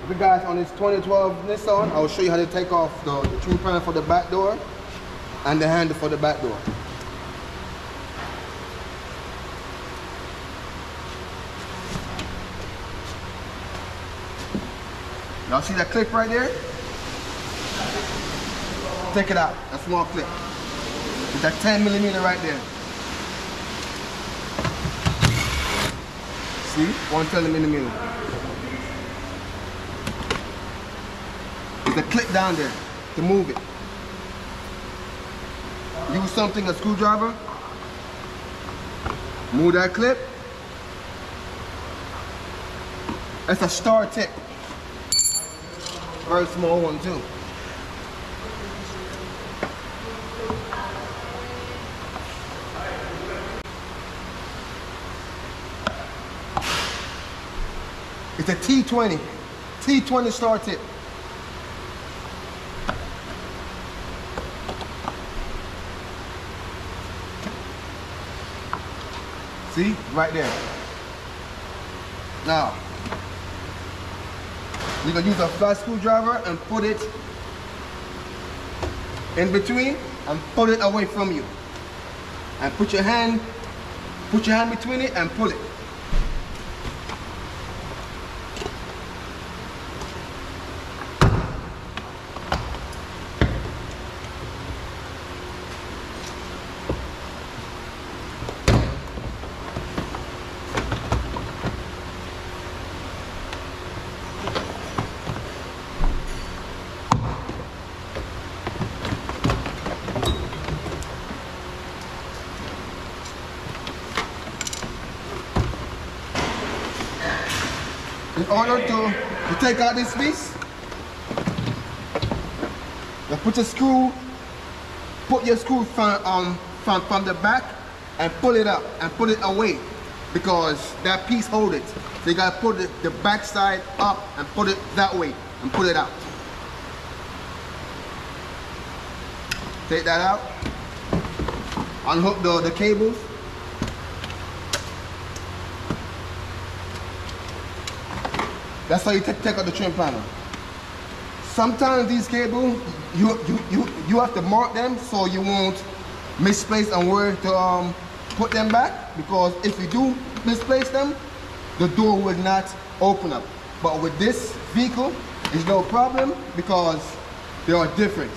Okay guys, on this 2012 Nissan, I will show you how to take off the trim panel for the back door and the handle for the back door. Y'all see that clip right there? Take it out, a small clip. It's that 10mm right there. See, 110mm. There's a clip down there to move it. Use something, a screwdriver. Move that clip. That's a star tip. Very small one too. It's a T20 star tip. See, right there. Now, you're gonna use a flat screwdriver and put it in between and pull it away from you. And put your hand between it and pull it. In order to take out this piece, you put your screw from the back and pull it up and pull it away because that piece hold it. So you gotta put the back side up and put it that way and pull it out. Take that out. Unhook the cables. That's how you take out the trim panel. Sometimes these cables, you have to mark them so you won't misplace and where to put them back, because if you do misplace them, the door will not open up. But with this vehicle, it's no problem because they are different.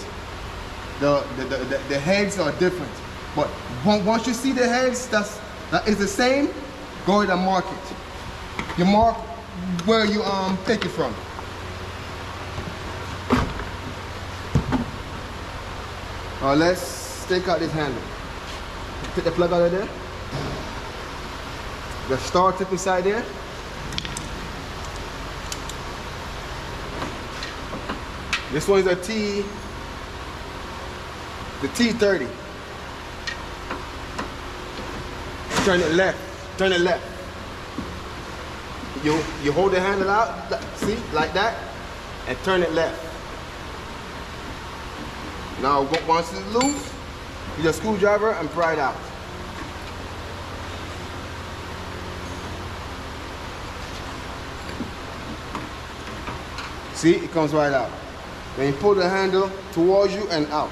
The heads are different. But once you see the heads that is the same, go ahead and mark it. You mark where you take it from. Let's take out this handle. Take the plug out of there. The star tip inside there. This one is the T30. Turn it left. Turn it left. You hold the handle out, see, like that, and turn it left. Now, once it's loose, you just screwdriver and pry it out. See, it comes right out. Then you pull the handle towards you and out.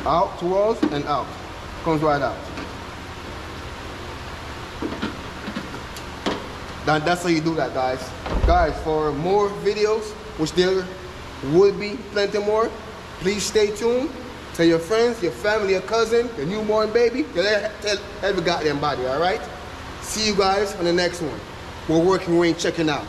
Out, towards, and out. Comes right out. That's how you do that, guys. Guys, for more videos, which there will be plenty more, please stay tuned. Tell your friends, your family, your cousin, your newborn baby, tell every goddamn body, all right? See you guys on the next one. We're working, we ain't checking out.